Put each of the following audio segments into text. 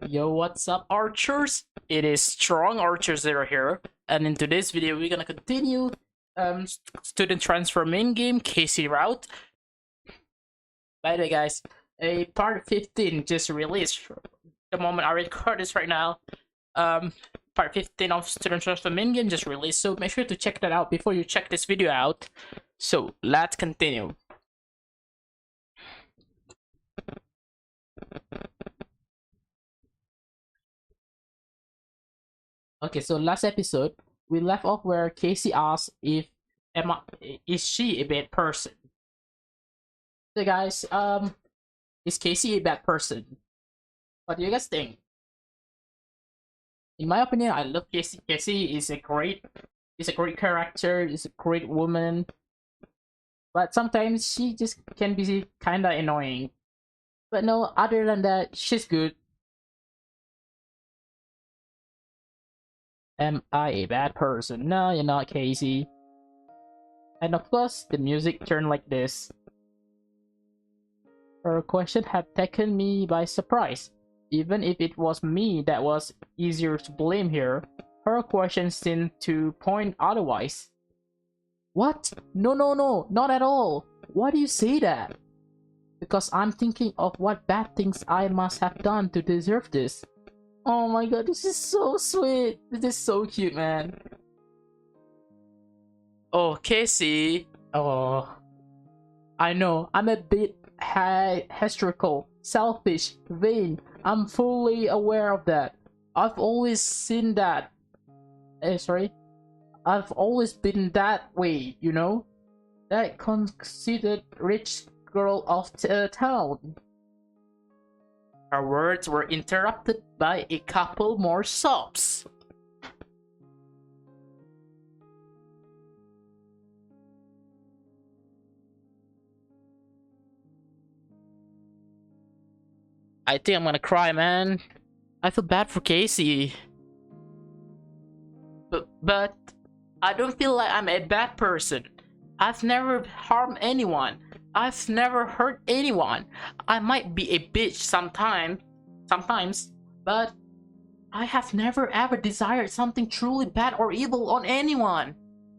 Yo, what's up, archers? It is Strong Archer Zero here, and in today's video, we're gonna continue student transfer main game Casey route. By the way, guys, a part 15 just released. The moment I record this right now, part 15 of student transfer main game just released. So make sure to check that out before you check this video out. So let's continue. Okay, so last episode we left off where Casey asked if Emma is she a bad person. So guys, is Casey a bad person? What do you guys think? In my opinion, I love Casey. Casey is a great character. Is a great woman, but sometimes she just can be kinda annoying. But no, other than that, she's good. Am I a bad person? No, you're not, Casey. And of course, the music turned like this. Her question had taken me by surprise. Even if it was me that was easier to blame here, her question seemed to point otherwise. What? No, no, no, not at all. Why do you say that? Because I'm thinking of what bad things I must have done to deserve this. Oh my god, this is so sweet. This is so cute, man. Oh, Casey. Oh, I know, I'm a bit hysterical, selfish, vain. I'm fully aware of that. I've always seen that. Sorry. I've always been that way, you know? That conceited rich girl of town. Her words were interrupted by a couple more sobs. I think I'm gonna cry, man. I feel bad for Casey. But I don't feel like I'm a bad person. I've never harmed anyone. I've never hurt anyone. I might be a bitch sometimes, but I have never ever desired something truly bad or evil on anyone.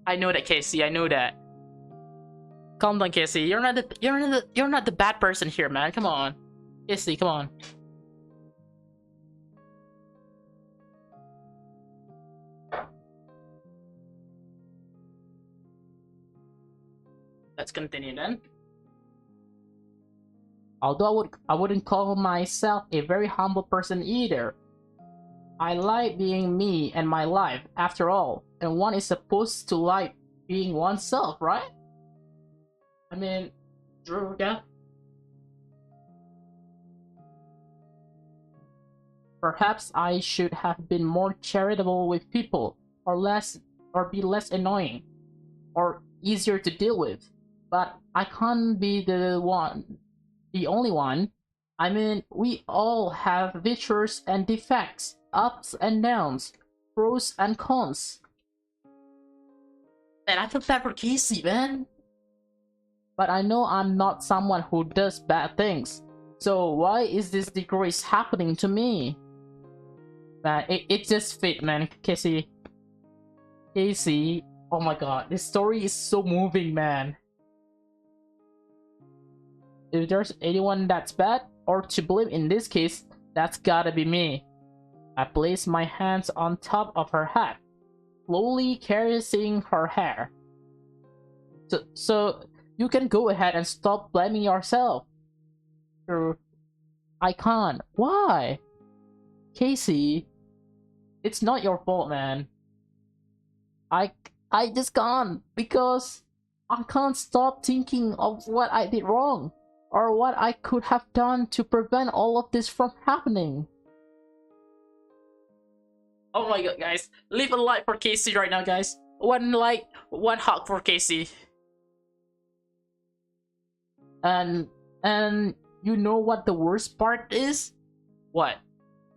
I know that, Casey. I know that. Calm down, Casey. You're not the bad person here, man. Come on, Casey. Come on. Let's continue then. Although I wouldn't call myself a very humble person either. I like being me and my life, after all, and one is supposed to like being oneself, right? I mean, Drew, yeah. Perhaps I should have been more charitable with people, or be less annoying, or easier to deal with. But I can't be the only one. I mean, we all have virtues and defects, ups and downs, pros and cons. And I feel bad for Casey, man. But I know I'm not someone who does bad things. So why is this disgrace happening to me? Man, it just fit, man. Casey. Casey. Oh my god, this story is so moving, man. If there's anyone that's bad or to blame in this case, that's gotta be me. I placed my hands on top of her head, slowly caressing her hair. So you can go ahead and stop blaming yourself. I can't. Why? Casey, it's not your fault, man. I just can't, because I can't stop thinking of what I did wrong, or what I could have done to prevent all of this from happening. Oh my god, guys. Leave a like for Casey right now, guys. One like, one hug for Casey. And you know what the worst part is? What?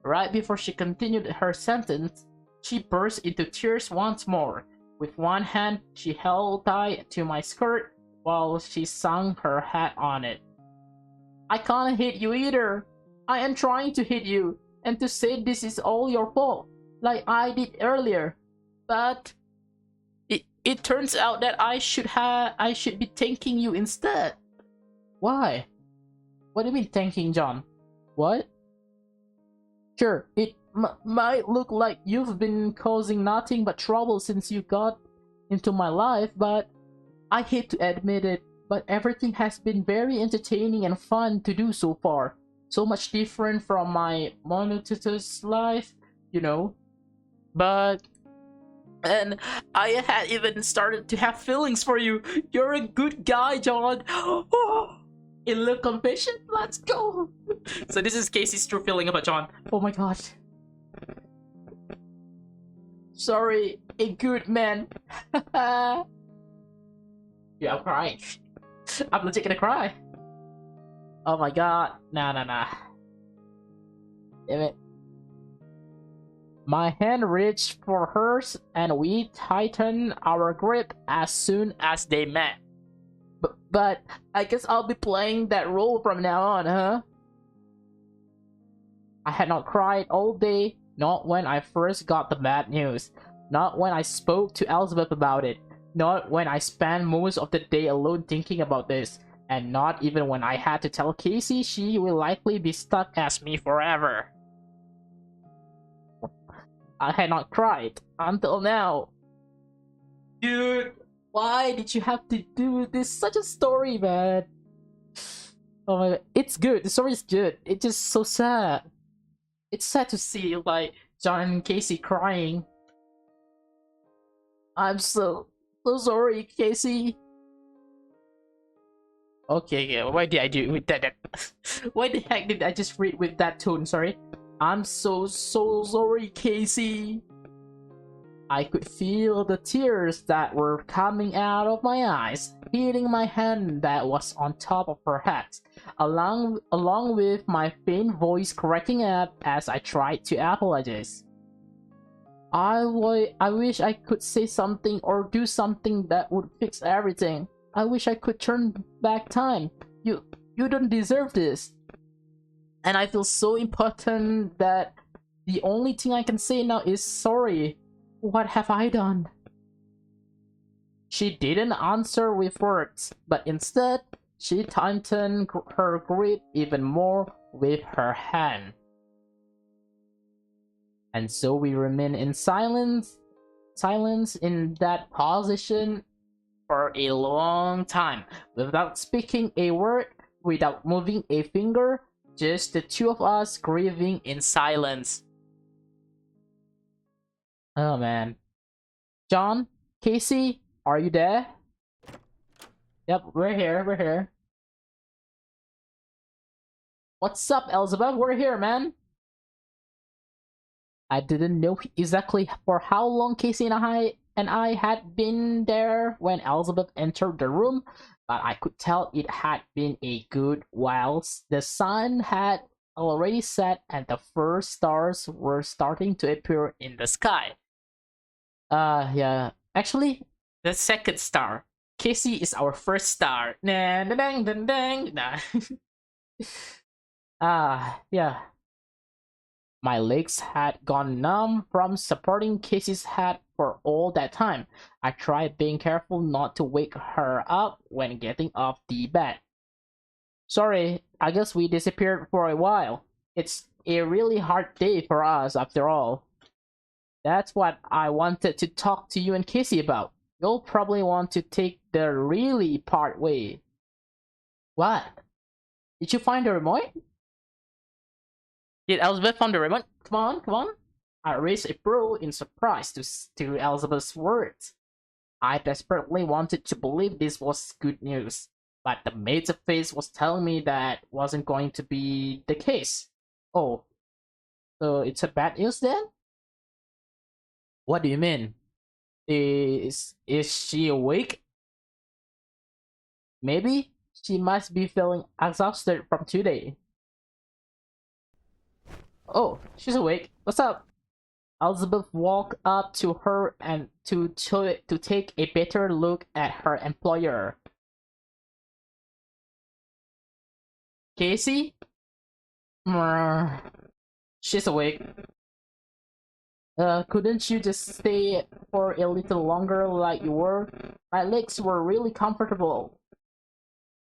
Right before she continued her sentence, she burst into tears once more. With one hand, she held tight to my skirt while she sung her hat on it. I can't hit you either. I am trying to hit you. and to say this is all your fault, like I did earlier. But it turns out that I should be thanking you instead. Why? What do you mean thanking John? What? Sure, it might look like you've been causing nothing but trouble since you got into my life, but I hate to admit it, but everything has been very entertaining and fun to do so far. So much different from my monotonous life, you know. But and I had even started to have feelings for you. You're a good guy, John. In love confession, let's go. So this is Casey's true feeling about John. Oh my god. Sorry, a good man. Yeah, I'm crying. I'm legit gonna cry. Oh my god. Nah. Damn it. My hand reached for hers and we tightened our grip as soon as they met. But I guess I'll be playing that role from now on, huh? I had not cried all day, not when I first got the bad news, not when I spoke to Elizabeth about it, not when I spent most of the day alone thinking about this, and not even when I had to tell Casey she will likely be stuck as me forever. I had not cried until now. Dude, why did you have to do this? Such a story, man. Oh my god, it's good. The story is good. It's just so sad. It's sad to see like John and Casey crying. I'm so sorry, Casey. Okay, why did I do with that? Why the heck did I just read with that tone? Sorry. I'm so sorry, Casey. I could feel the tears that were coming out of my eyes, hitting my hand that was on top of her head, along with my faint voice cracking up as I tried to apologize. I wish I could say something or do something that would fix everything. I wish I could turn back time. You don't deserve this. And I feel so important that the only thing I can say now is sorry. What have I done? She didn't answer with words, but instead, she tightened her grip even more with her hand. And so we remain in silence in that position for a long time, without speaking a word, without moving a finger, just the two of us grieving in silence. Oh man. John? Casey? Are you there? Yep, we're here. What's up, Elizabeth? We're here, man. I didn't know exactly for how long Casey and I had been there when Elizabeth entered the room, but I could tell it had been a good while. The sun had already set and the first stars were starting to appear in the sky. Yeah. Actually, the second star. Casey is our first star. Nah, dang, dang, dang. Nah. Yeah. My legs had gone numb from supporting Casey's head for all that time. I tried being careful not to wake her up when getting off the bed. Sorry, I guess we disappeared for a while. It's a really hard day for us after all. That's what I wanted to talk to you and Casey about. You'll probably want to take the really part way. What? Did you find the remote? Did Elizabeth find the remote? Come on. I raised a brow in surprise to Elizabeth's words. I desperately wanted to believe this was good news, but the maid's face was telling me that wasn't going to be the case. Oh, so it's a bad news then? What do you mean? Is she awake? Maybe she must be feeling exhausted from today. Oh, she's awake. What's up? Elizabeth walked up to her and to take a better look at her employer. Casey? She's awake. Couldn't you just stay for a little longer like you were? My legs were really comfortable.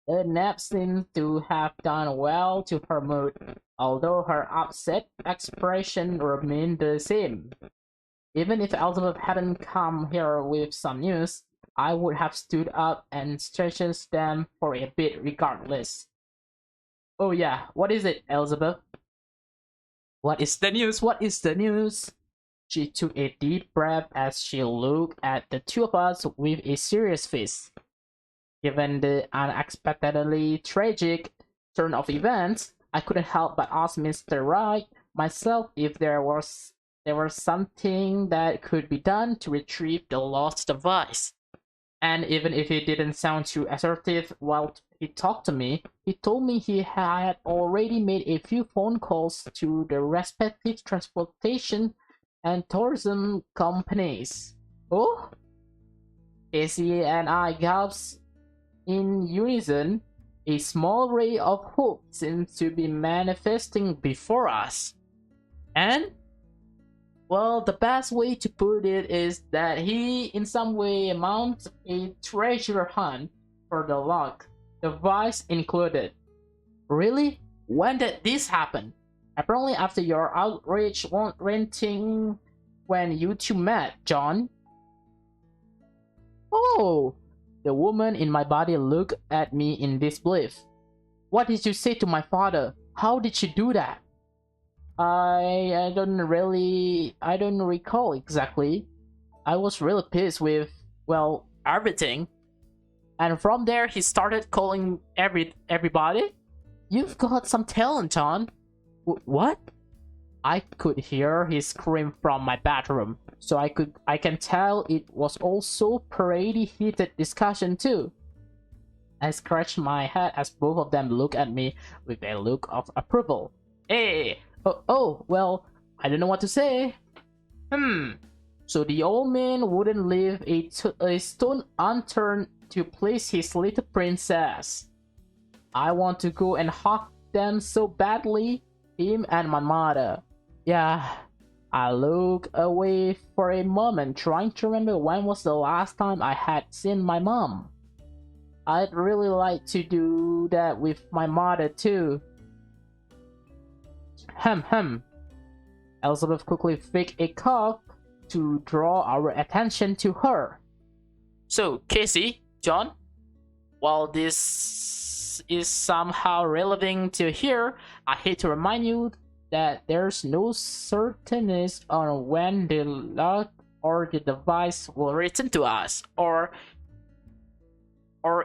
The nap seemed to have done well to her mood, although her upset expression remained the same. Even if Elizabeth hadn't come here with some news, I would have stood up and stretched them for a bit regardless. Oh yeah, what is it, Elizabeth? What is the news? What is the news? She took a deep breath as she looked at the two of us with a serious face. Given the unexpectedly tragic turn of events, I couldn't help but ask Mr. Wright myself if there was something that could be done to retrieve the lost device. And even if he didn't sound too assertive while he talked to me, he told me he had already made a few phone calls to the respective transportation and tourism companies. Oh? Casey and I gasped in unison. A small ray of hope seems to be manifesting before us. And, well, the best way to put it is that he in some way mounts a treasure hunt for the lock, device included. Really? When did this happen? Apparently after your outrage renting when you two met, John. Oh! The woman in my body looked at me in disbelief. What did you say to my father? How did you do that? I don't recall exactly. I was really pissed with, well, everything. And from there he started calling everybody. You've got some talent, John. What? I could hear his scream from my bedroom, so I can tell it was also pretty heated discussion too. I scratched my head as both of them looked at me with a look of approval. Hey, well, I don't know what to say. So the old man wouldn't leave a stone unturned to please his little princess. I want to go and hug them so badly, him and my mother. Yeah, I looked away for a moment, trying to remember when was the last time I had seen my mom. I'd really like to do that with my mother too. Elizabeth quickly faked a cough to draw our attention to her. So, Casey, John, while this is somehow relevant to here, I hate to remind you that there's no certainty on when the lock or the device will return to us, or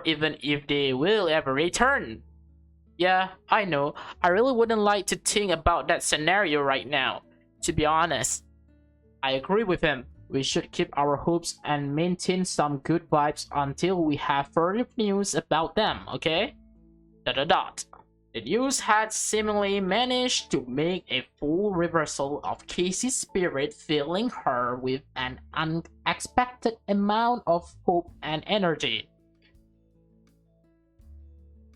even if they will ever return. Yeah, I know. I really wouldn't like to think about that scenario right now, to be honest. I agree with him. We should keep our hopes and maintain some good vibes until we have further news about them, okay? ... The news had seemingly managed to make a full reversal of Casey's spirit, filling her with an unexpected amount of hope and energy.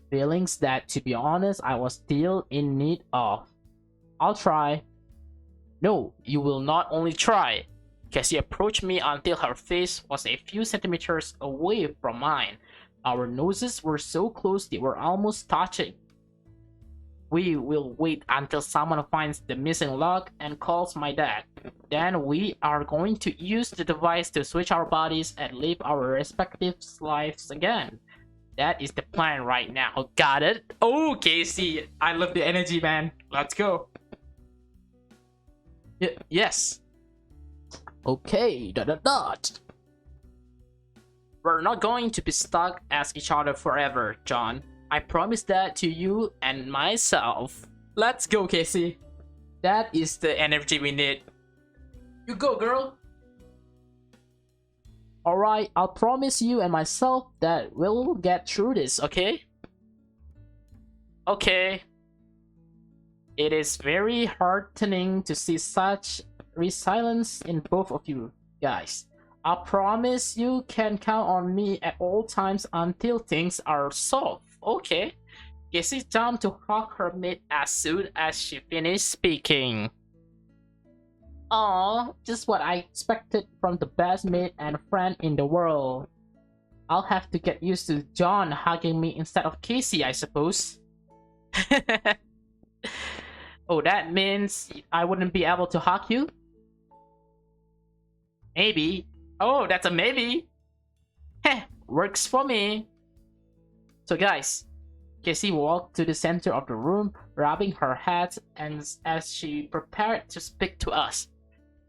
Feelings that, to be honest, I was still in need of. I'll try. No, you will not only try. Cassie approached me until her face was a few centimeters away from mine. Our noses were so close they were almost touching. We will wait until someone finds the missing lock and calls my dad. Then we are going to use the device to switch our bodies and live our respective lives again. That is the plan right now. Got it? Oh, Casey, I love the energy, man. Let's go. Yes. Okay, ... We're not going to be stuck as each other forever, John. I promise that to you and myself. Let's go, Casey. That is the energy we need. You go, girl. Alright, I'll promise you and myself that we'll get through this, okay? Okay. It is very heartening to see such resilience in both of you guys. I promise you can count on me at all times until things are solved. Okay. Casey jumped to hug her mate as soon as she finished speaking. Aw, just what I expected from the best mate and friend in the world. I'll have to get used to John hugging me instead of Casey, I suppose. Oh, that means I wouldn't be able to hug you? Maybe. Oh, that's a maybe. Heh, works for me. So guys, Casey walked to the center of the room, rubbing her head and as she prepared to speak to us.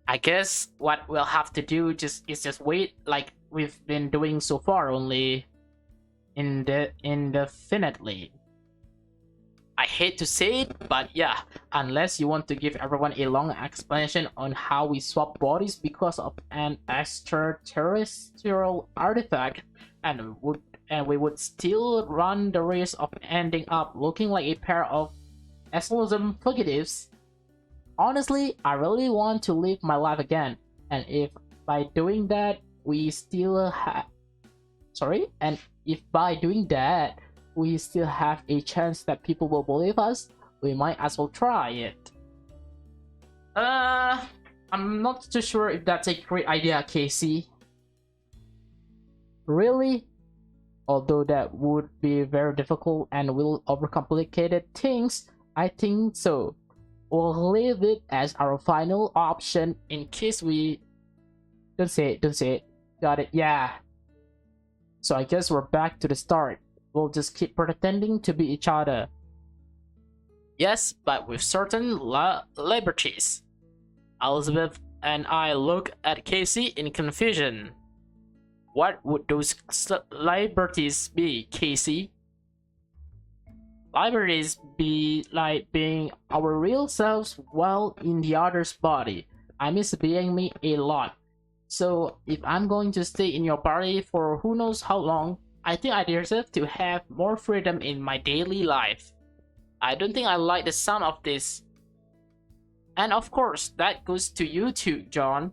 I guess what we'll have to do is just wait like we've been doing so far, only indefinitely. I hate to say it, but yeah, unless you want to give everyone a long explanation on how we swap bodies because of an extraterrestrial artifact, and we would still run the risk of ending up looking like a pair of exorcism fugitives. Honestly, I really want to live my life again, and if by doing that we still have and if by doing that we still have a chance that people will believe us, we might as well try it. I'm not too sure if that's a great idea, Casey. Really? Although that would be very difficult and will overcomplicate things, I think so. We'll leave it as our final option in case we... Don't say it. Got it, yeah. So I guess we're back to the start. We'll just keep pretending to be each other. Yes, but with certain liberties. Elizabeth and I look at Casey in confusion. What would those liberties be, Casey? Liberties be like being our real selves while in the other's body. I miss being me a lot. So if I'm going to stay in your body for who knows how long, I think I deserve to have more freedom in my daily life. I don't think I like the sound of this. And of course, that goes to you too, John.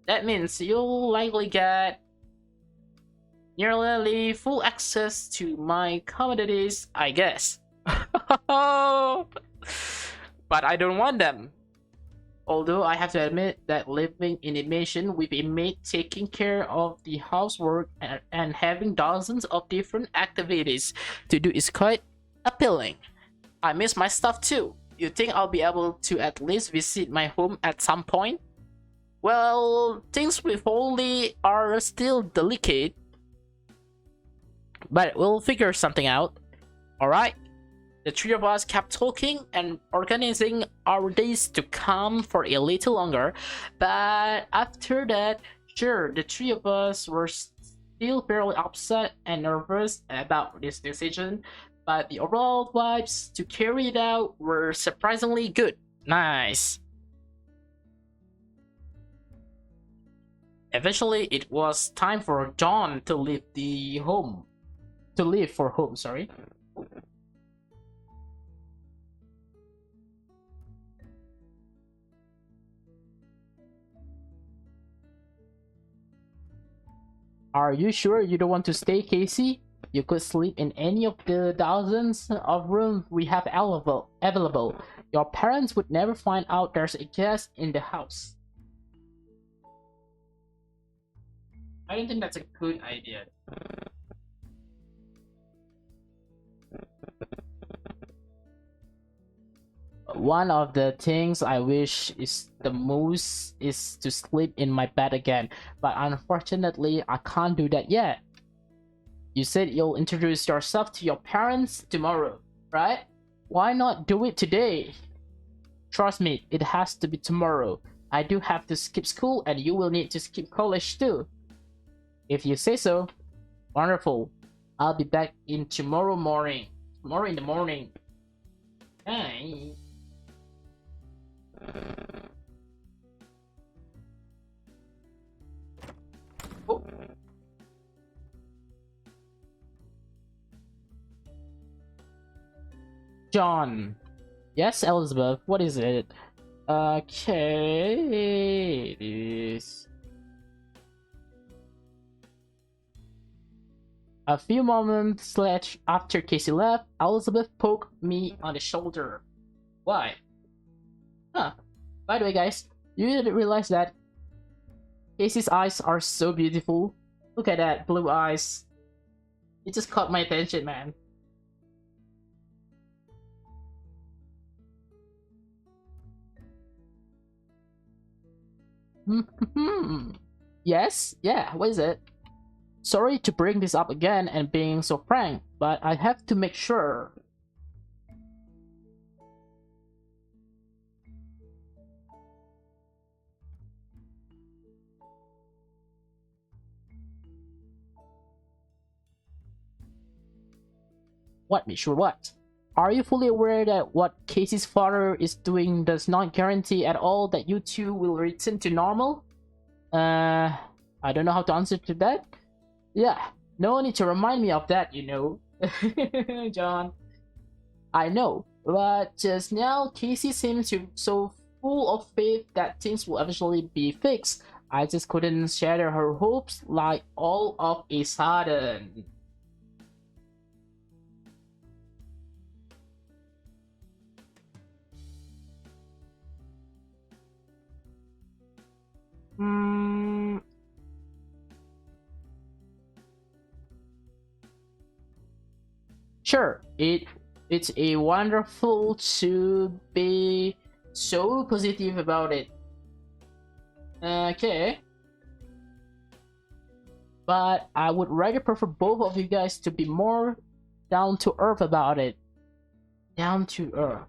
That means you'll likely get nearly full access to my commodities, I guess. But I don't want them. Although I have to admit that living in a mansion with a maid taking care of the housework and having dozens of different activities to do is quite appealing. I miss my stuff too. You think I'll be able to at least visit my home at some point? Well, things with Holly are still delicate, but we'll figure something out. Alright? The three of us kept talking and organizing our days to come for a little longer, but after that, sure, the three of us were still fairly upset and nervous about this decision, but the overall vibes to carry it out were surprisingly good. Nice. Eventually, it was time for John to leave for home, sorry. Are you sure you don't want to stay, Casey? You could sleep in any of the dozens of rooms we have available. Your parents would never find out there's a guest in the house. I don't think that's a good idea. One of the things I wish is the most is to sleep in my bed again, but unfortunately I can't do that yet. You said you'll introduce yourself to your parents tomorrow, right? Why not do it today? Trust me, it has to be tomorrow. I do have to skip school and you will need to skip college too. If you say so. Wonderful. I'll be back in tomorrow morning. Tomorrow in the morning. Bye. Oh. John. Yes, Elizabeth. What is it? Okay. It is. A few moments after Casey left, Elizabeth poked me on the shoulder. Why? Huh. By the way, guys, You didn't realize that Casey's eyes are so beautiful. Look at that blue eyes. It just caught my attention, man. Yes? Yeah, what is it? Sorry to bring this up again and being so frank, but I have to make sure. What? Make sure what? Are you fully aware that what Casey's father is doing does not guarantee at all that you two will return to normal? I don't know how to answer to that. Yeah, no need to remind me of that, you know. John. I know, but just now Casey seems to so full of faith that things will eventually be fixed. I just couldn't shatter her hopes like all of a sudden. Hmm. Sure, it's a wonderful to be so positive about it. Okay. But I would rather prefer both of you guys to be more down to earth about it. Down to earth.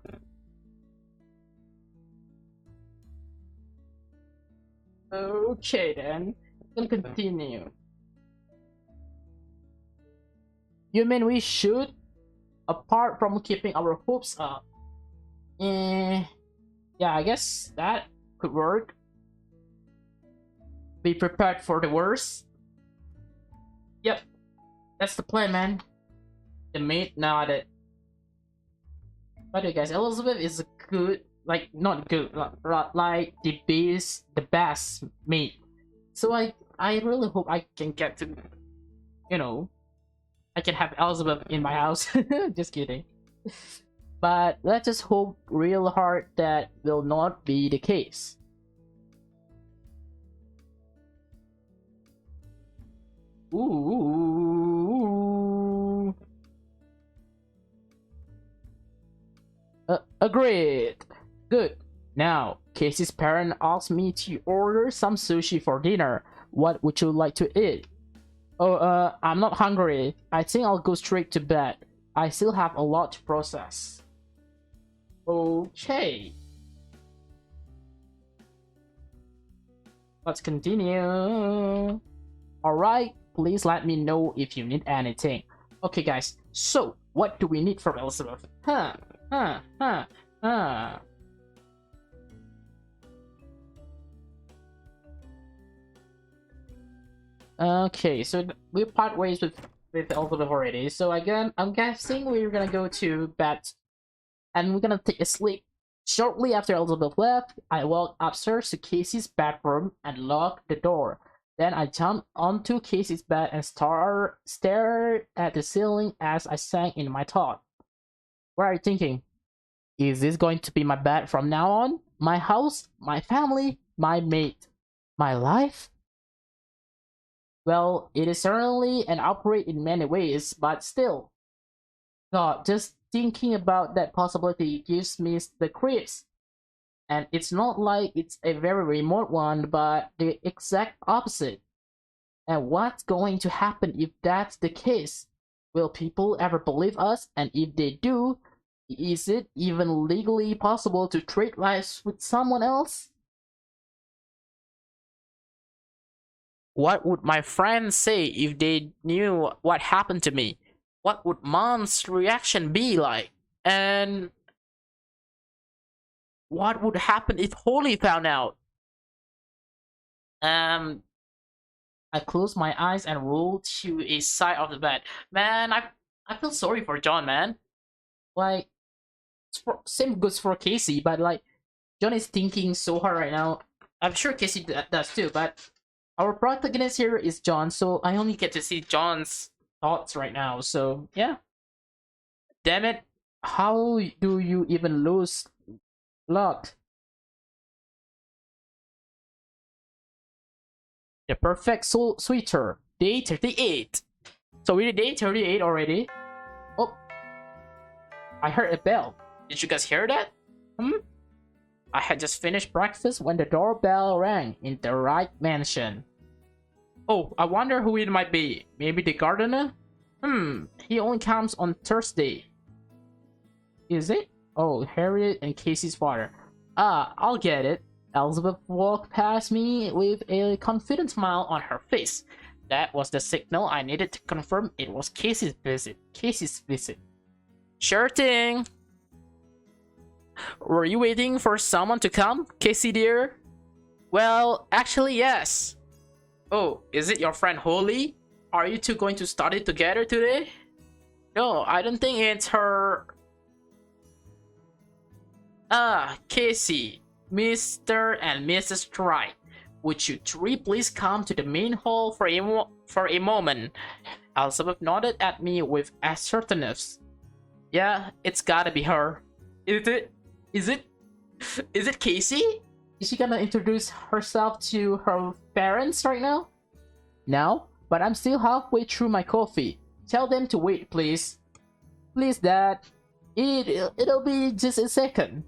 Okay then. We'll continue. You mean we should? Apart from keeping our hopes up. Yeah, I guess that could work. Be prepared for the worst. Yep, that's the plan, man. The mate nodded. By the way, guys, Elizabeth is a good, like not good, like the best mate. So I really hope I can get to, you know, I can have Elizabeth in my house. Just kidding. But let's just hope real hard that will not be the case. Ooh. Agreed. Good. Now, Casey's parent asked me to order some sushi for dinner. What would you like to eat? Oh, I'm not hungry. I think I'll go straight to bed. I still have a lot to process. Okay. Let's continue. Alright, please let me know if you need anything. Okay, guys, so what do we need from Elizabeth? Huh. Okay, so we part ways with Elizabeth already. So again, I'm guessing we're gonna go to bed, and we're gonna take a sleep. Shortly after Elizabeth left, I walked upstairs to Casey's bedroom and locked the door. Then I jumped onto Casey's bed and stared at the ceiling as I sank in my thought. What are you thinking? Is this going to be my bed from now on? My house? My family? My mate? My life? Well, it is certainly an upgrade in many ways, but still. God, just thinking about that possibility gives me the creeps. And it's not like it's a very remote one, but the exact opposite. And what's going to happen if that's the case? Will people ever believe us? And if they do, is it even legally possible to trade lives with someone else? What would my friends say if they knew what happened to me? What would Mom's reaction be like? And what would happen if Holly found out? Um, I closed my eyes and rolled to a side of the bed. Man, I feel sorry for John, man. Like, same goes for Casey, but like, John is thinking so hard right now. I'm sure Casey does too, but our protagonist here is John, so I only get to see John's thoughts right now. So yeah, damn it, how do you even lose luck? The perfect soul sweeter. Day 38. So we're day 38 already. Oh, I heard a bell. Did you guys hear that? I had just finished breakfast when the doorbell rang in the Wright mansion. Oh, I wonder who it might be. Maybe the gardener? He only comes on Thursday. Is it? Oh, Harriet and Casey's father. Ah, I'll get it. Elizabeth walked past me with a confident smile on her face. That was the signal I needed to confirm it was Casey's visit. Sure thing. Were you waiting for someone to come, Casey dear? Well, actually yes. Oh, is it your friend Holly? Are you two going to study together today? No, I don't think it's her. Casey, Mr. and Mrs. Wright. Would you three please come to the main hall for a moment? Elizabeth nodded at me with assertiveness. Yeah, it's gotta be her. Is it Casey? Is she gonna introduce herself to her parents right now? No, but I'm still halfway through my coffee. Tell them to wait, please. Please, Dad. It'll be just a second.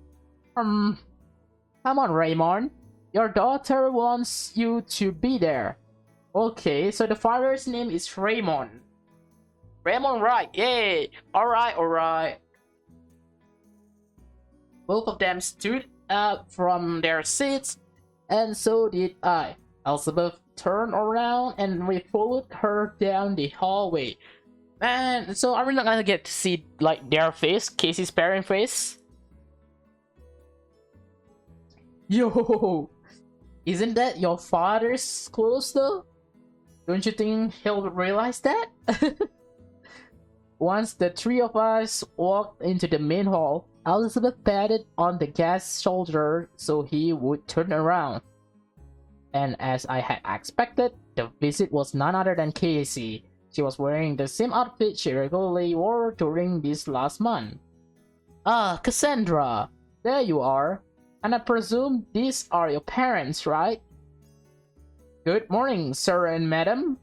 Come on, Raymond. Your daughter wants you to be there. Okay, so the father's name is Raymond. Raymond Wright, yay! Alright. Both of them stood up from their seats, and so did I. Elizabeth turned around and we followed her down the hallway. Man, so are we not gonna get to see like their face, Casey's parent face? Yo, isn't that your father's clothes though? Don't you think he'll realize that? Once the three of us walked into the main hall, Elizabeth patted on the guest's shoulder so he would turn around. And as I had expected, the visit was none other than Casey. She was wearing the same outfit she regularly wore during this last month. Ah, Cassandra! There you are. And I presume these are your parents, right? Good morning, sir and madam.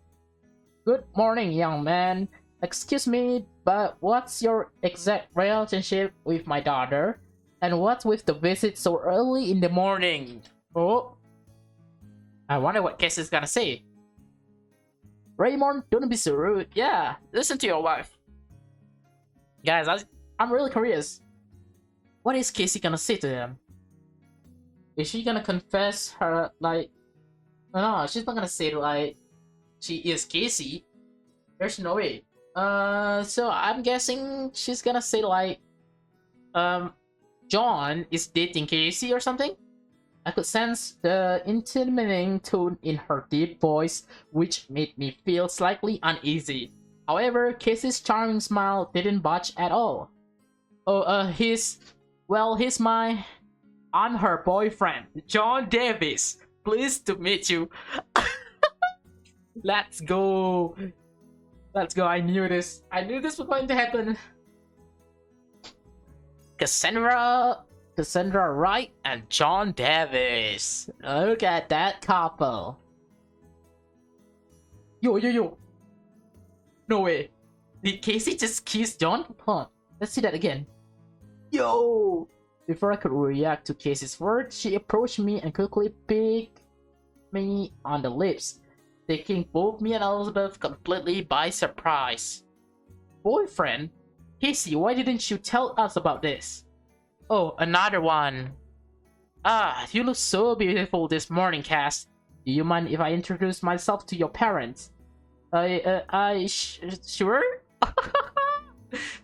Good morning, young man. Excuse me, but what's your exact relationship with my daughter? And what's with the visit so early in the morning? Oh, I wonder what Casey's gonna say. Raymond, don't be so rude. Yeah, listen to your wife. Guys, I'm really curious. What is Casey gonna say to him? Is she gonna confess her, like... No, she's not gonna say, like, she is Casey. There's no way. So I'm guessing she's gonna say, like, John is dating Casey or something? I could sense the intimidating tone in her deep voice, which made me feel slightly uneasy. However, Casey's charming smile didn't budge at all. Oh, he's I'm her boyfriend, John Davis. Pleased to meet you. Let's go. I knew this was going to happen. Cassandra Wright and John Davis. Look at that couple. Yo. No way. Did Casey just kiss John? Hold on. Let's see that again. Yo. Before I could react to Casey's words, she approached me and quickly picked me on the lips, taking both me and Elizabeth completely by surprise. Boyfriend? Casey, why didn't you tell us about this? Oh, another one. Ah, you look so beautiful this morning, Cass. Do you mind if I introduce myself to your parents? Sure?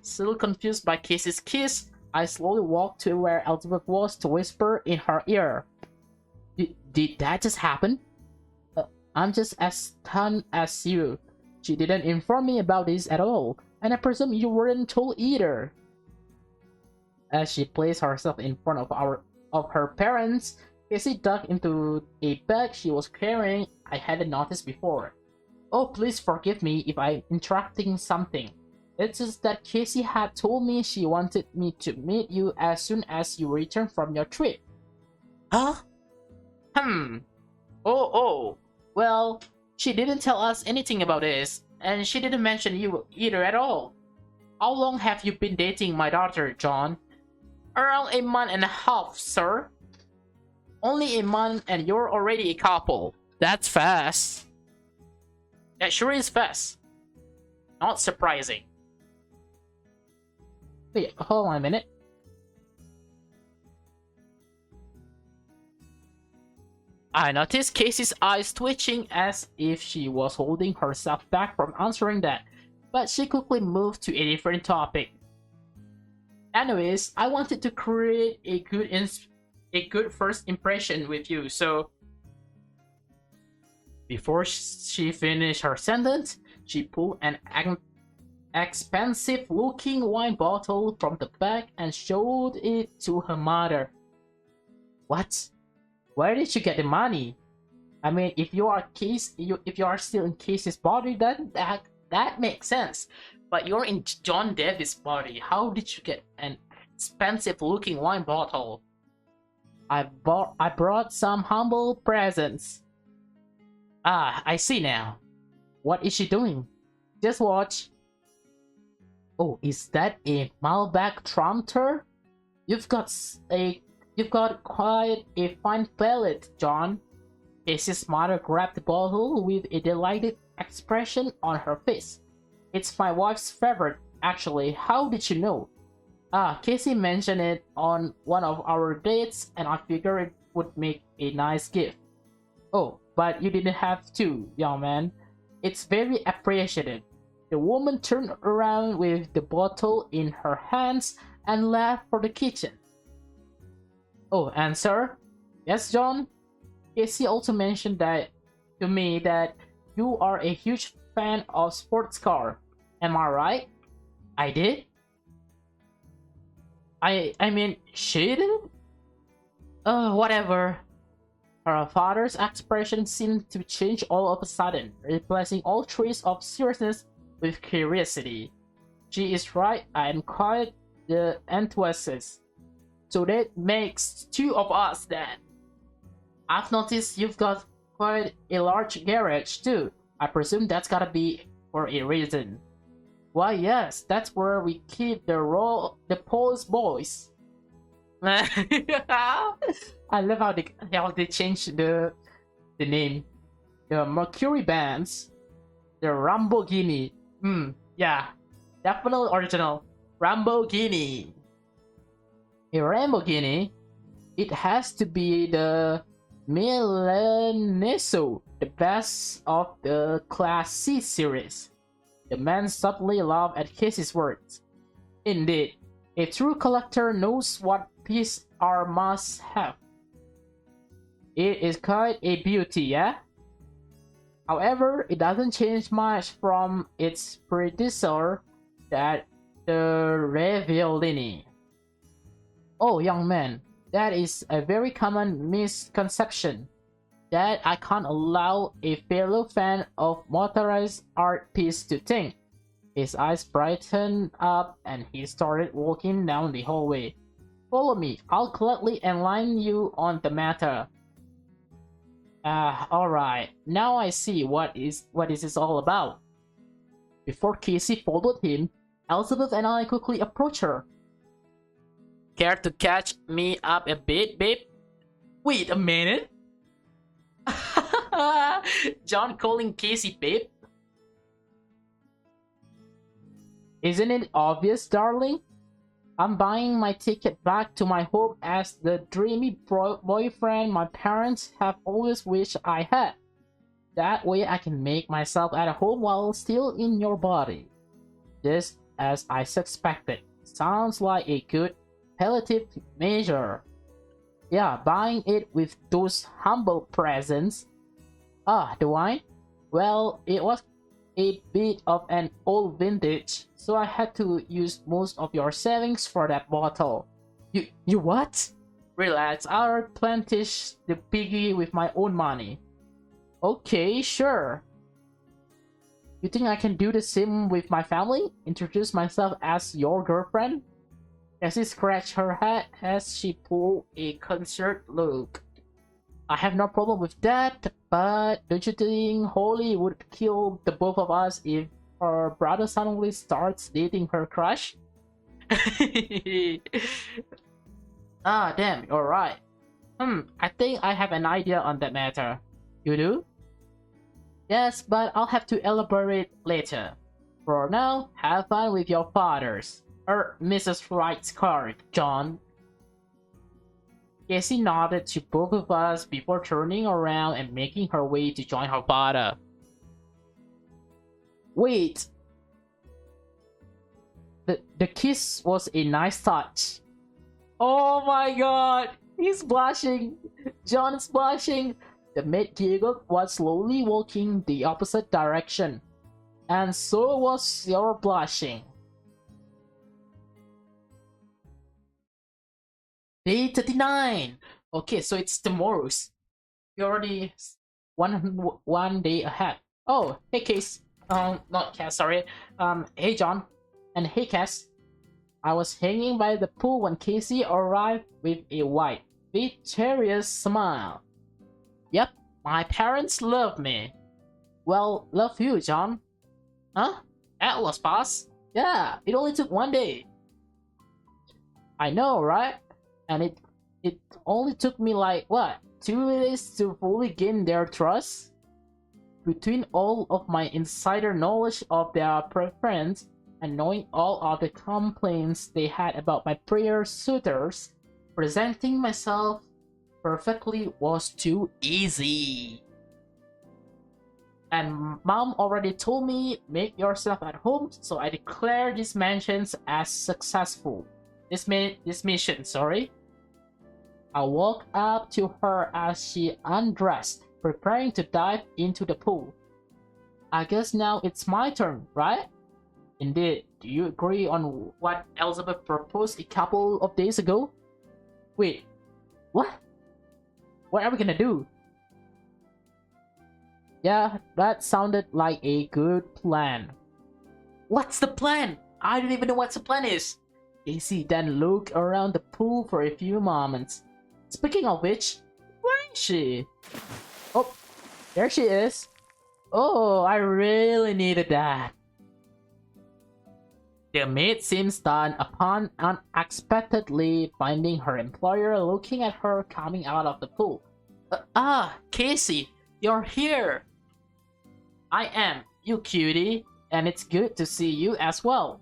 Still confused by Casey's kiss, I slowly walked to where Elizabeth was to whisper in her ear. Did that just happen? I'm just as stunned as you. She didn't inform me about this at all, and I presume you weren't told either. As she placed herself in front of her parents, Casey dug into a bag she was carrying I hadn't noticed before. Oh, please forgive me if I'm interrupting something. It's just that Casey had told me she wanted me to meet you as soon as you return from your trip. Huh? Oh, Well, she didn't tell us anything about this, and she didn't mention you either at all. How long have you been dating my daughter, John? Around a month and a half, sir. Only a month and you're already a couple. That's fast. That sure is fast. Not surprising. Wait, hold on a minute. I noticed Casey's eyes twitching as if she was holding herself back from answering that, but she quickly moved to a different topic. Anyways, I wanted to create a good first impression with you, so before she finished her sentence, she pulled an expensive-looking wine bottle from the bag and showed it to her mother. What? Where did you get the money? I mean, if you are still in Casey's body, then that makes sense. But you're in John Davis' body. How did you get an expensive-looking wine bottle? I brought some humble presents. Ah, I see now. What is she doing? Just watch. Oh, is that a Malbec Trumter? You've got quite a fine palate, John. Casey's mother grabbed the bottle with a delighted expression on her face. It's my wife's favorite, actually. How did you know? Ah, Casey mentioned it on one of our dates, and I figured it would make a nice gift. Oh, but you didn't have to, young man. It's very appreciated. The woman turned around with the bottle in her hands and left for the kitchen. Oh, and sir? Yes, John? Casey also mentioned that to me that you are a huge fan of sports car. Am I right? I did? I mean, she did? Whatever. Her father's expression seemed to change all of a sudden, replacing all trace of seriousness with curiosity. She is right, I am quite the enthusiast. So that makes two of us then. I've noticed you've got quite a large garage too. I presume that's gotta be for a reason. Why yes, that's where we keep the Pose Boys. I love how they changed the name. The Mercury Bands. The Lamborghini. Yeah. Definitely original. Lamborghini. A Lamborghini? It has to be the Milaneso, the best of the Class C series. The man suddenly laughed at Casey's words. Indeed, a true collector knows what piece are must have. It is quite a beauty, yeah? However, it doesn't change much from its predecessor, the Revellini. Oh, young man, that is a very common misconception that I can't allow a fellow fan of motorized art piece to think. His eyes brightened up and he started walking down the hallway. Follow me, I'll gladly enlighten you on the matter. Alright, now I see what this is all about. Before Casey followed him, Elizabeth and I quickly approached her. Care to catch me up a bit, babe? Wait a minute. John calling Casey babe? Isn't it obvious, darling? I'm buying my ticket back to my home as the dreamy boyfriend my parents have always wished I had. That way I can make myself at home while still in your body. Just as I suspected. Sounds like a good palliative measure. Yeah, buying it with those humble presents. Ah, the wine? Well, it was a bit of an old vintage, so I had to use most of your savings for that bottle. You what? Relax, I'll replenish the piggy with my own money. Okay, sure. You think I can do the same with my family? Introduce myself as your girlfriend? Cassie scratched her head as she pulled a concerned look. I have no problem with that, but don't you think Holly would kill the both of us if her brother suddenly starts dating her crush? Ah, damn, you're right. I think I have an idea on that matter. You do? Yes, but I'll have to elaborate later. For now, have fun with your fathers. Mrs. Wright's card, John. Cassie nodded to both of us before turning around and making her way to join her father. Wait. The kiss was a nice touch. Oh my god! He's blushing! John is blushing! The maid giggled while slowly walking the opposite direction. And so was your blushing. Day 39! Okay, so it's tomorrow's. You're already one day ahead. Oh, hey Case. Not Cass, sorry. Hey John. And hey Cass. I was hanging by the pool when Casey arrived with a wide, victorious smile. Yep, my parents love me. Well, love you, John. Huh? That was fast. Yeah, it only took one day. I know, right? And it only took me like, what, 2 days to fully gain their trust? Between all of my insider knowledge of their preference, and knowing all of the complaints they had about my prior suitors, presenting myself perfectly was too easy. And mom already told me, make yourself at home, so I declare these mentions as successful. This mission, sorry. I walked up to her as she undressed, preparing to dive into the pool. I guess now it's my turn, right? Indeed, do you agree on what Elizabeth proposed a couple of days ago? Wait, what? What are we gonna do? Yeah, that sounded like a good plan. What's the plan? I don't even know what the plan is. Casey then looked around the pool for a few moments. Speaking of which, where is she? Oh, there she is. Oh, I really needed that. The maid seemed stunned upon unexpectedly finding her employer looking at her coming out of the pool. Casey, you're here. I am, you cutie, and it's good to see you as well.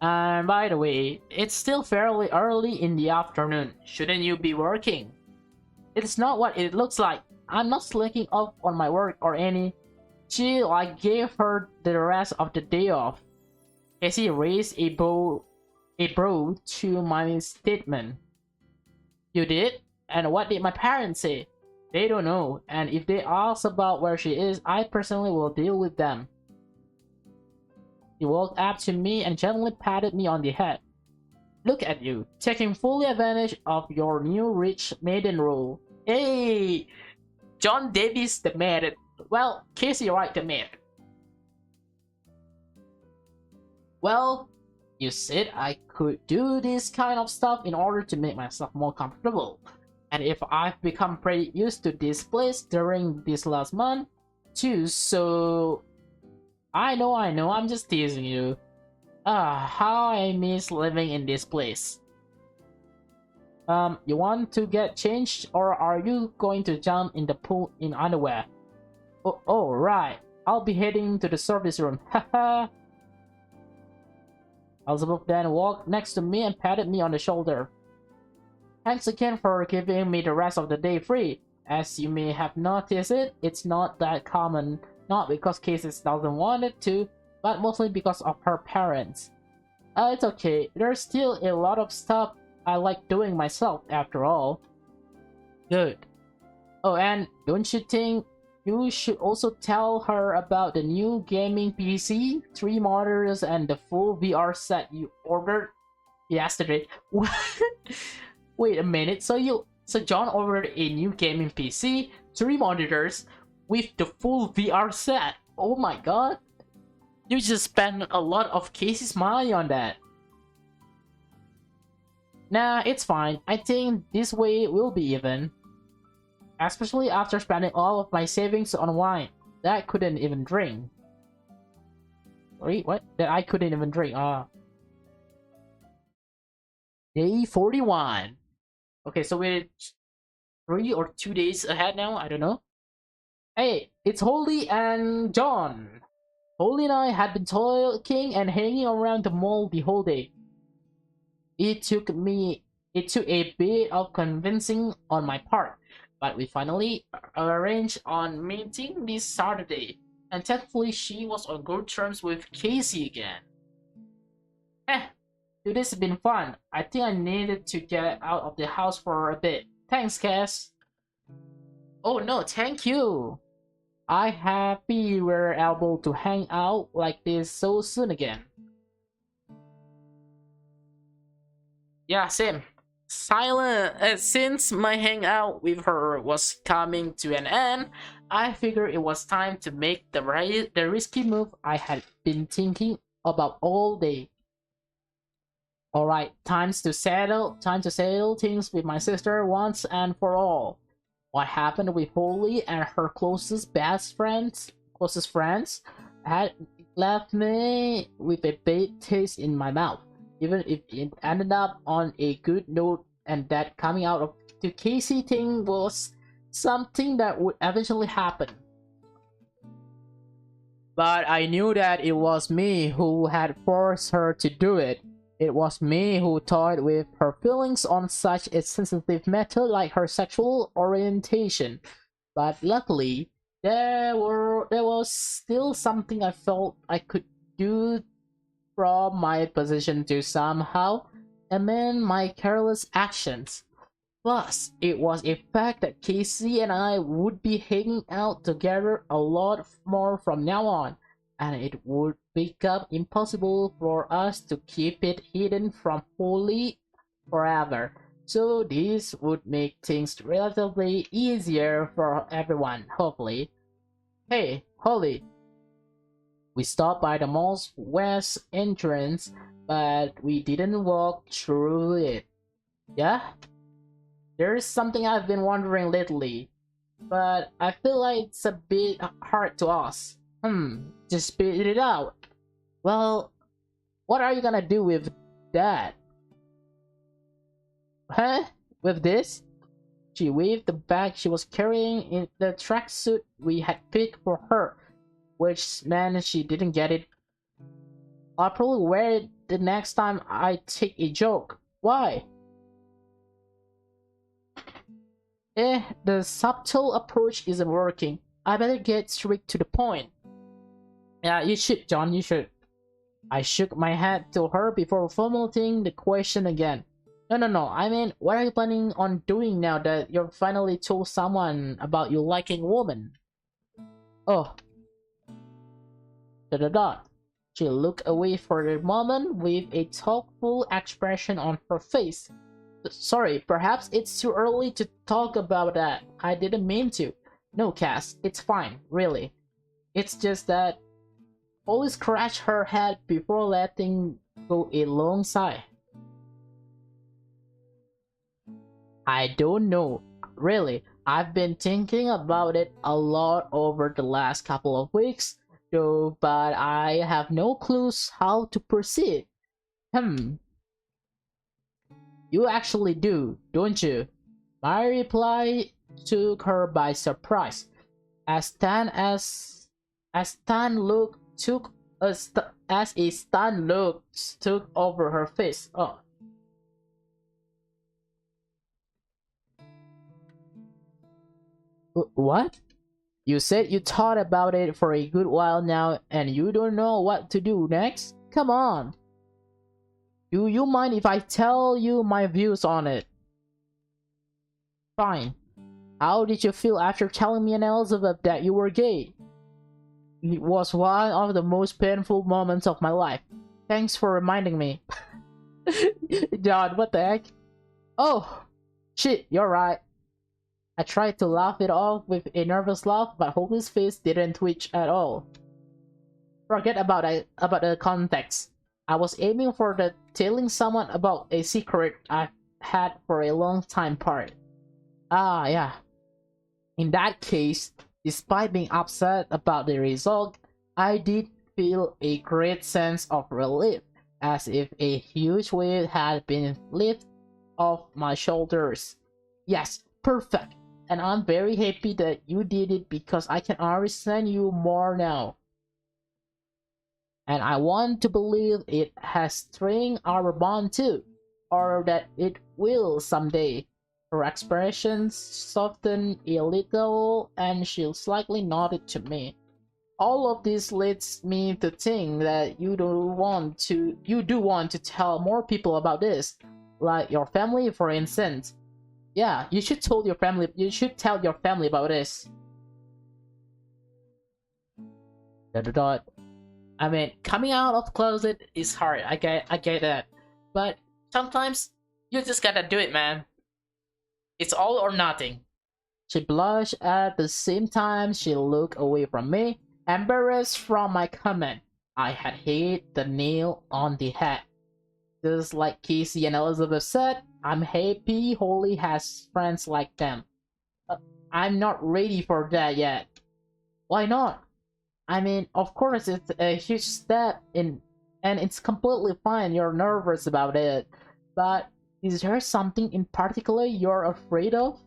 And by the way, it's still fairly early in the afternoon. Shouldn't you be working? It's not what it looks like. I'm not slacking off on my work or any. She gave her the rest of the day off. Casey raised a brow to my statement. You did? And what did my parents say? They don't know, and if they ask about where she is, I personally will deal with them. He walked up to me and gently patted me on the head. Look at you, taking fully advantage of your new rich maiden role. Hey! John Davies the maid. Well, Casey Wright the maid. Well, you said I could do this kind of stuff in order to make myself more comfortable. And if I've become pretty used to this place during this last month, too, so... I know, I'm just teasing you. How I miss living in this place. You want to get changed, or are you going to jump in the pool in underwear? Oh, right. I'll be heading to the service room, haha. Elizabeth then walked next to me and patted me on the shoulder. Thanks again for giving me the rest of the day free. As you may have noticed it's not that common, not because Casey doesn't want it to, but mostly because of her parents. It's okay, there's still a lot of stuff I like doing myself after all. Good. Oh, and don't you think you should also tell her about the new gaming PC, 3 monitors, and the full VR set you ordered yesterday? Wait a minute, so John ordered a new gaming PC, 3 monitors, with the full VR set. Oh my god. You just spent a lot of Casey's money on that. Nah, it's fine. I think this way we'll be even. Especially after spending all of my savings on wine that I couldn't even drink. Wait, what? That I couldn't even drink. Day 41. Okay, so we're 3 or 2 days ahead now. I don't know. Hey, it's Holly and John. Holly and I had been talking and hanging around the mall the whole day. It took a bit of convincing on my part, but we finally arranged on meeting this Saturday, and thankfully she was on good terms with Casey again. Eh, today's been fun. I think I needed to get out of the house for a bit. Thanks, Cass. Oh no, thank you. I happy we're able to hang out like this so soon again. Yeah, same. Since my hangout with her was coming to an end, I figured it was time to make the risky move I had been thinking about all day. All right, time to settle things with my sister once and for all. What happened with Holly and her closest friends, had left me with a bad taste in my mouth. Even if it ended up on a good note, and that coming out of the Casey thing was something that would eventually happen. But I knew that it was me who had forced her to do it. It was me who toyed with her feelings on such a sensitive matter like her sexual orientation. But luckily, there was still something I felt I could do from my position to somehow amend my careless actions. Plus, it was a fact that Casey and I would be hanging out together a lot more from now on, and it would become impossible for us to keep it hidden from Holly forever. So this would make things relatively easier for everyone, hopefully. Hey, Holly, we stopped by the mall's west entrance, but we didn't walk through it. Yeah? There's something I've been wondering lately, but I feel like it's a bit hard to ask. Just spit it out. Well, what are you gonna do with that? Huh? With this? She waved the bag she was carrying in the tracksuit we had picked for her, which meant she didn't get it. I'll probably wear it the next time I take a joke. Why? The subtle approach isn't working. I better get straight to the point. Yeah, you should, John, you should. I shook my head to her before formulating the question again. No, I mean, what are you planning on doing now that you've finally told someone about you liking women? Oh, dot. She looked away for a moment with a thoughtful expression on her face. Sorry, perhaps it's too early to talk about that. I didn't mean to. No, Cass, it's fine, really. It's just that Holly scratched her head before letting go a long sigh. I don't know. Really, I've been thinking about it a lot over the last couple of weeks, though, but I have no clues how to proceed. You actually do, don't you? My reply took her by surprise. As Stan look took as a stunned look took over her face. Oh. What? You said you thought about it for a good while now and you don't know what to do next? Come on. Do you mind if I tell you my views on it? Fine. How did you feel after telling me and Elizabeth that you were gay? It was one of the most painful moments of my life. Thanks for reminding me. John, what the heck? Oh, shit, you're right. I tried to laugh it off with a nervous laugh, but Holly's face didn't twitch at all. Forget about the context. I was aiming for the telling someone about a secret I've had for a long time part. Ah, yeah. In that case, despite being upset about the result, I did feel a great sense of relief, as if a huge weight had been lifted off my shoulders. Yes, perfect. And I'm very happy that you did it because I can understand you more now. And I want to believe it has strengthened our bond too, or that it will someday. Her expression softened a little, and she slightly nodded to me. All of this leads me to think that you do want to tell more people about this, like your family, for instance. Yeah, you should tell your family. You should tell your family about this. Dot, dot, dot. I mean, coming out of the closet is hard. I get that, but sometimes you just gotta do it, man. It's all or nothing. She blushed at the same time she looked away from me, embarrassed from my comment. I had hit the nail on the head. Just like Casey and Elizabeth said, I'm happy Holly has friends like them. I'm not ready for that yet. Why not? I mean, of course, it's a huge step in, and it's completely fine. You're nervous about it, but is there something in particular you're afraid of?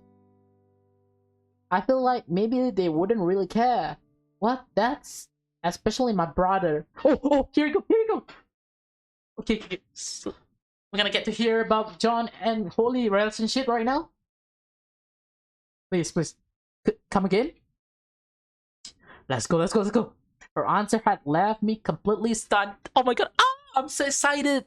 I feel like maybe they wouldn't really care. What? That's especially my brother. Oh, here you go, here you go. Okay. So we're gonna get to hear about John and Holly relationship right now. Please, come again. Let's go. Her answer had left me completely stunned. Oh my god, I'm so excited.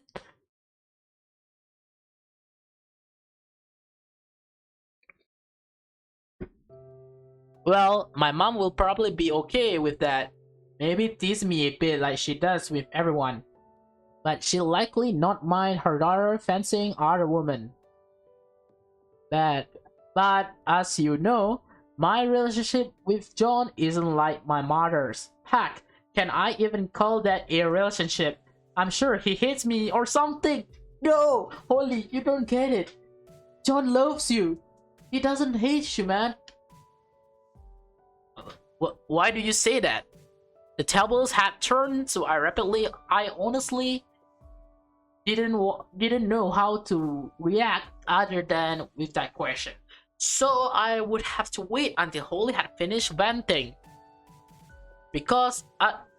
Well, my mom will probably be okay with that. Maybe tease me a bit like she does with everyone. But she'll likely not mind her daughter fancying other women. But as you know, my relationship with John isn't like my mother's. Heck, can I even call that a relationship? I'm sure he hates me or something. No, Holly, you don't get it. John loves you. He doesn't hate you, man. Why do you say that? The tables had turned, so I honestly didn't know how to react other than with that question. So I would have to wait until Holly had finished venting. Because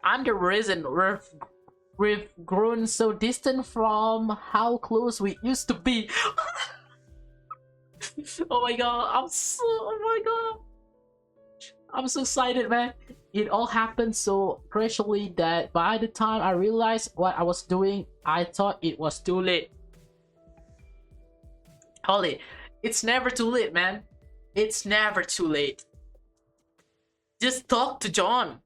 I'm the reason we've grown so distant from how close we used to be. Oh my god, I'm so excited, man. It all happened so gradually that by the time I realized what I was doing, I thought it was too late. Holly, it's never too late, man. It's never too late. Just talk to John.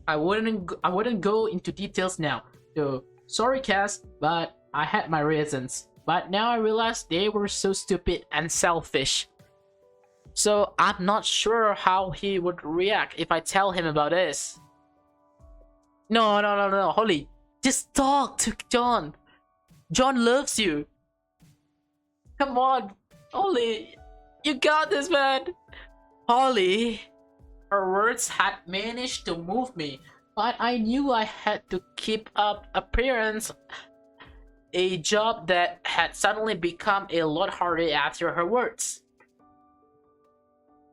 I wouldn't go into details now. So sorry, Cass, but I had my reasons. But now I realize they were so stupid and selfish. So I'm not sure how he would react if I tell him about this. No, Holly, just talk to John. John loves you. Come on, Holly, you got this, man. Holly. Her words had managed to move me, but I knew I had to keep up appearance. A job that had suddenly become a lot harder after her words.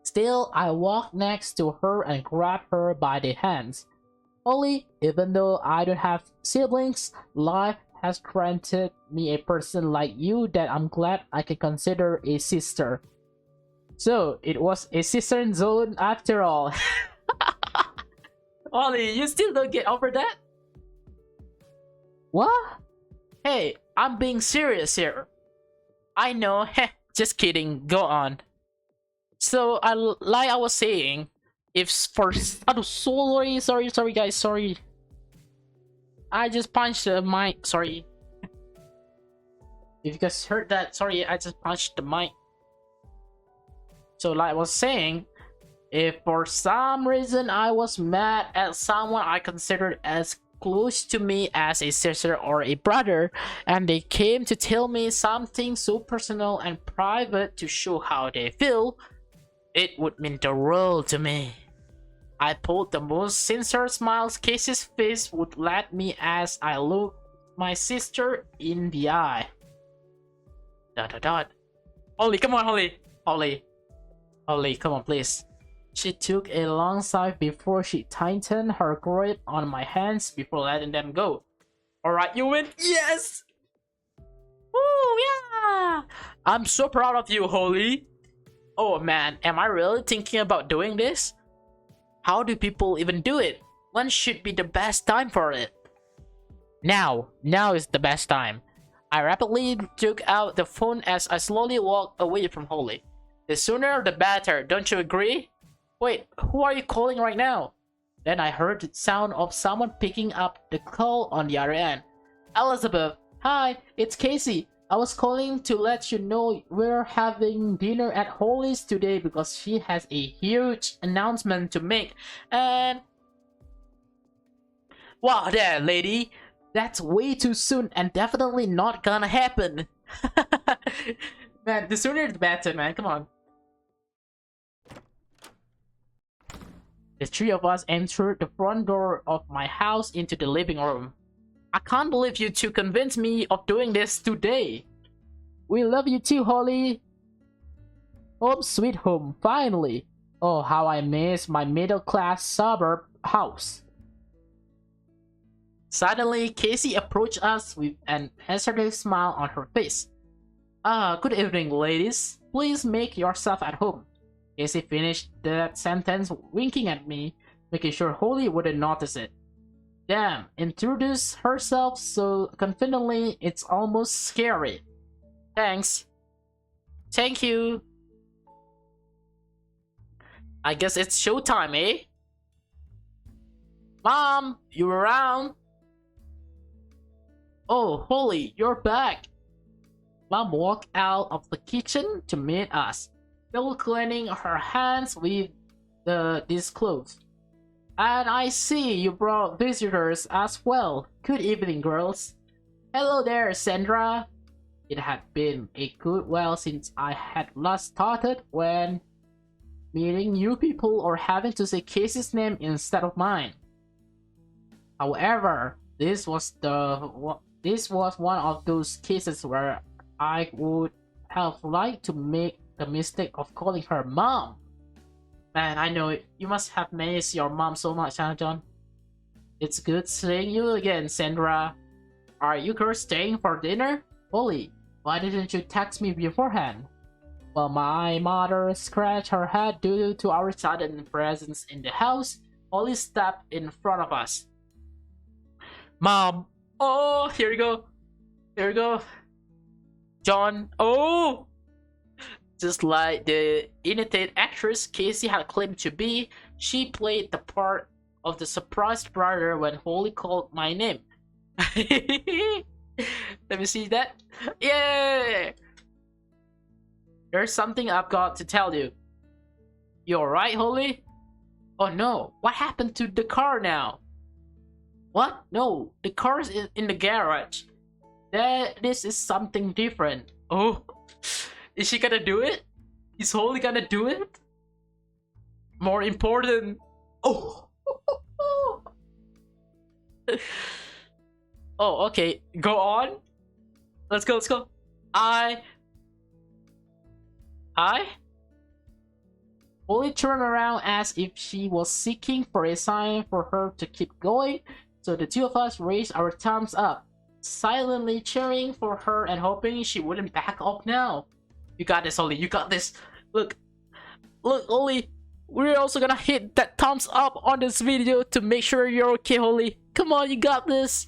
Still, I walked next to her and grabbed her by the hands. Holly, even though I don't have siblings, life has granted me a person like you that I'm glad I can consider a sister. So, it was a sister zone after all. Holly, you still don't get over that? What? Hey, I'm being serious here. I know, heh, just kidding, go on. So, like I was saying, if for... Oh, sorry guys, sorry. I just punched the mic, sorry. If you guys heard that, sorry, I just punched the mic. So like I was saying, if for some reason I was mad at someone I considered as close to me as a sister or a brother, and they came to tell me something so personal and private to show how they feel, it would mean the world to me. I pulled the most sincere smiles Casey's face would let me as I looked my sister in the eye. Dot dot dot. Holly, come on, Holly. Holly, come on, please. She took a long sigh before she tightened her grip on my hands before letting them go. Alright, you win. Yes! Woo, yeah! I'm so proud of you, Holly. Oh man, am I really thinking about doing this? How do people even do it? When should be the best time for it? Now is the best time. I rapidly took out the phone as I slowly walked away from Holly. The sooner the better, don't you agree? Wait, who are you calling right now? Then I heard the sound of someone picking up the call on the other end. Elizabeth, hi, it's Casey. I was calling to let you know we're having dinner at Holly's today because she has a huge announcement to make. And wow there, lady. That's way too soon and definitely not gonna happen. Man, the sooner the better, man. Come on. The three of us entered the front door of my house into the living room. I can't believe you two convinced me of doing this today. We love you too, Holly. Home sweet home, finally. Oh, how I miss my middle-class suburb house. Suddenly, Casey approached us with an assertive smile on her face. Good evening, ladies. Please make yourself at home. Casey finished that sentence winking at me, making sure Holly wouldn't notice it. Damn, introduced herself so confidently it's almost scary. Thanks. Thank you. I guess it's showtime, eh? Mom, you around? Oh, Holly, you're back. Mom walked out of the kitchen to meet us, still cleaning her hands with the disclosed. And I see you brought visitors as well. Good evening, girls. Hello there, Sandra. It had been a good while since I had last started when meeting new people or having to say Casey's name instead of mine. However, this was one of those cases where I would have liked to make the mistake of calling her mom. Man, I know it. You must have missed your mom so much, huh, John? It's good seeing you again, Sandra. Are you girls staying for dinner? Holly, why didn't you text me beforehand? While my mother scratched her head due to our sudden presence in the house, Holly stepped in front of us. Mom! Oh, here we go. Here we go. John. Oh! Just like the United actress Casey had claimed to be, she played the part of the surprised brother when Holly called my name. Let me see that. Yeah! There's something I've got to tell you. You alright, Holly? Oh no, what happened to the car now? What? No, the car is in the garage. This is something different. Oh, is she gonna do it? Is Holly gonna do it? More important. Oh. Oh, okay. Go on. Let's go, let's go. I Holly turned around as if she was seeking for a sign for her to keep going, so the two of us raised our thumbs up, silently cheering for her and hoping she wouldn't back off now. You got this, Holly. You got this. Look, Holly. We're also gonna hit that thumbs up on this video to make sure you're okay, Holly. Come on, you got this.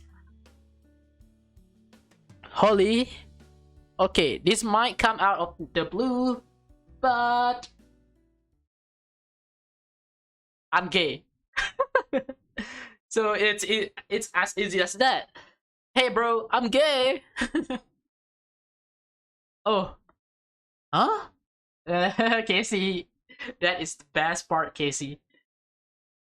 Holly. Okay, this might come out of the blue, but I'm gay. So it's as easy as that. Hey bro, I'm gay. Oh. Huh? Casey, that is the best part, Casey.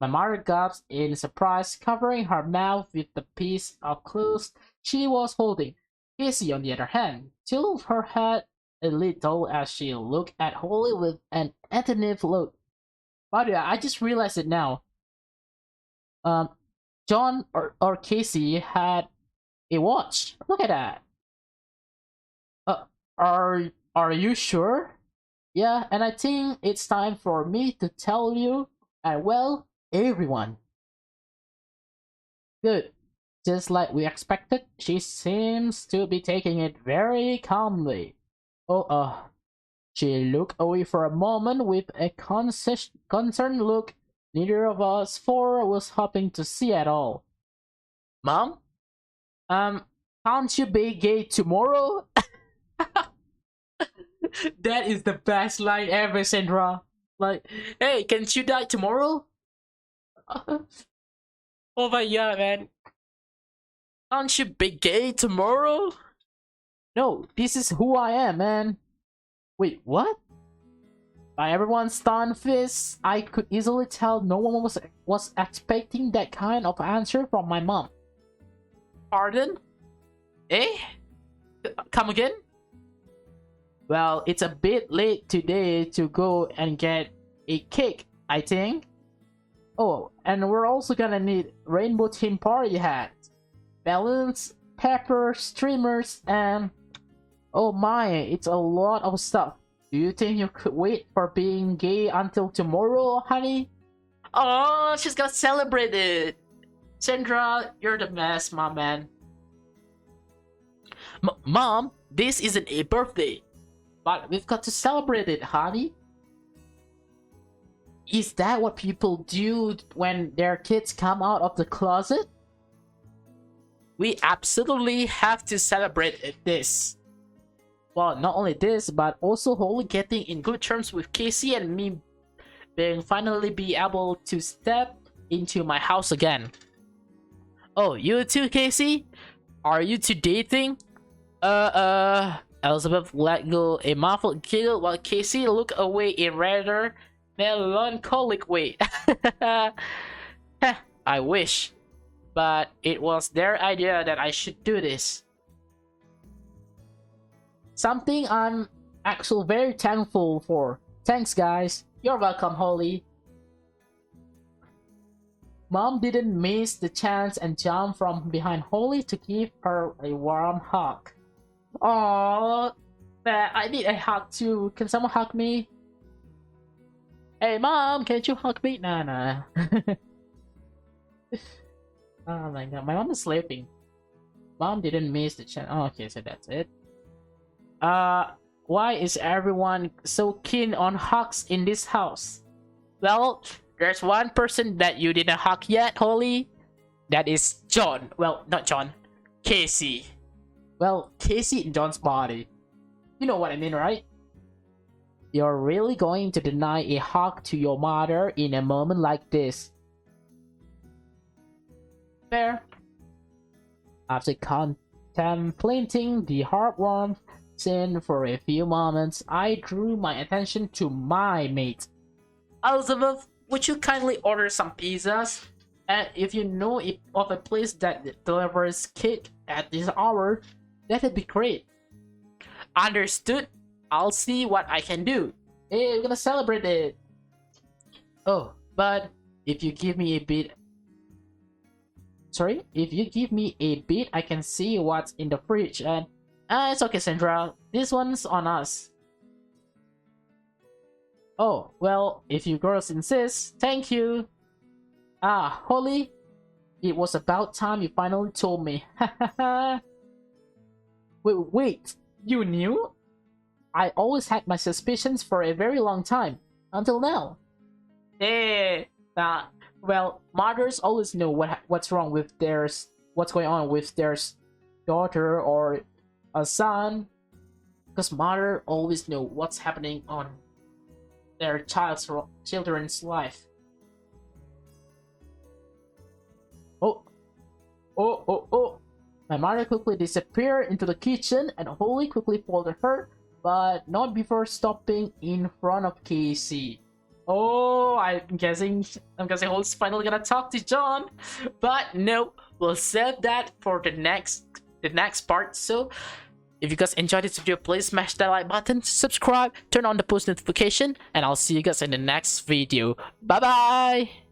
My mother gasped in surprise, covering her mouth with the piece of cloth she was holding. Casey, on the other hand, tilted her head a little as she looked at Holly with an attentive look. By the way, I just realized it now. Um, John or Casey had a watch. Look at that. Uh, are you sure? Yeah, and I think it's time for me to tell you, and well, everyone. Good. Just like we expected, she seems to be taking it very calmly. Oh, she looked away for a moment with a concerned look neither of us four was hoping to see at all. Mom? Can't you be gay tomorrow? That is the best line ever, Sandra. Like, hey, can't you die tomorrow? Oh my god, man. Aren't you be gay tomorrow? No, this is who I am, man. Wait, what? By everyone's stunned face, I could easily tell no one was expecting that kind of answer from my mom. Pardon? Eh? Come again? Well, it's a bit late today to go and get a cake, I think. Oh, and we're also gonna need rainbow theme party hats, balloons, pepper, streamers, and oh my, it's a lot of stuff. Do you think you could wait for being gay until tomorrow, honey? Oh, she's got celebrated. Sandra, you're the best, my man. Mom, this isn't a birthday. But we've got to celebrate it, honey. Is that what people do when their kids come out of the closet? We absolutely have to celebrate this. Well, not only this, but also Holly getting in good terms with Casey and me being finally be able to step into my house again. Oh, you too, Casey? Are you two dating? Elizabeth let go a muffled giggle while Casey looked away in rather melancholic way. I wish. But it was their idea that I should do this. Something I'm actually very thankful for. Thanks, guys. You're welcome, Holly. Mom didn't miss the chance and jumped from behind Holly to give her a warm hug. Oh, I need a hug too. Can someone hug me? Hey, Mom, can't you hug me? Nah. Oh my god, my mom is sleeping. Mom didn't miss the chance. Oh, okay, so that's it. Why is everyone so keen on hugs in this house? Well, there's one person that you didn't hug yet, Holly. That is John. Well, not John. Casey. Well, Casey in John's body. You know what I mean, right? You're really going to deny a hug to your mother in a moment like this? Fair. After contemplating the heartwarming scene for a few moments, I drew my attention to my mate. Elizabeth, would you kindly order some pizzas? And if you know of a place that delivers cake at this hour, that'd be great. Understood. I'll see what I can do. Hey, we're gonna celebrate it. Oh, but if you give me a bit... Sorry? If you give me a bit, I can see what's in the fridge and... it's okay, Sandra. This one's on us. Oh, well, if you girls insist, thank you. Ah, Holly, it was about time you finally told me. Wait, you knew? I always had my suspicions for a very long time, until now. Well, mothers always know what's wrong with what's going on with their daughter or a son, because mother always know what's happening on their children's life. Oh. My mother quickly disappeared into the kitchen and Holly quickly followed her, but not before stopping in front of Casey. Oh, I'm guessing Holt's finally gonna talk to John, but no, we'll save that for the next part. So, if you guys enjoyed this video, please smash that like button, subscribe, turn on the post notification, and I'll see you guys in the next video. Bye bye.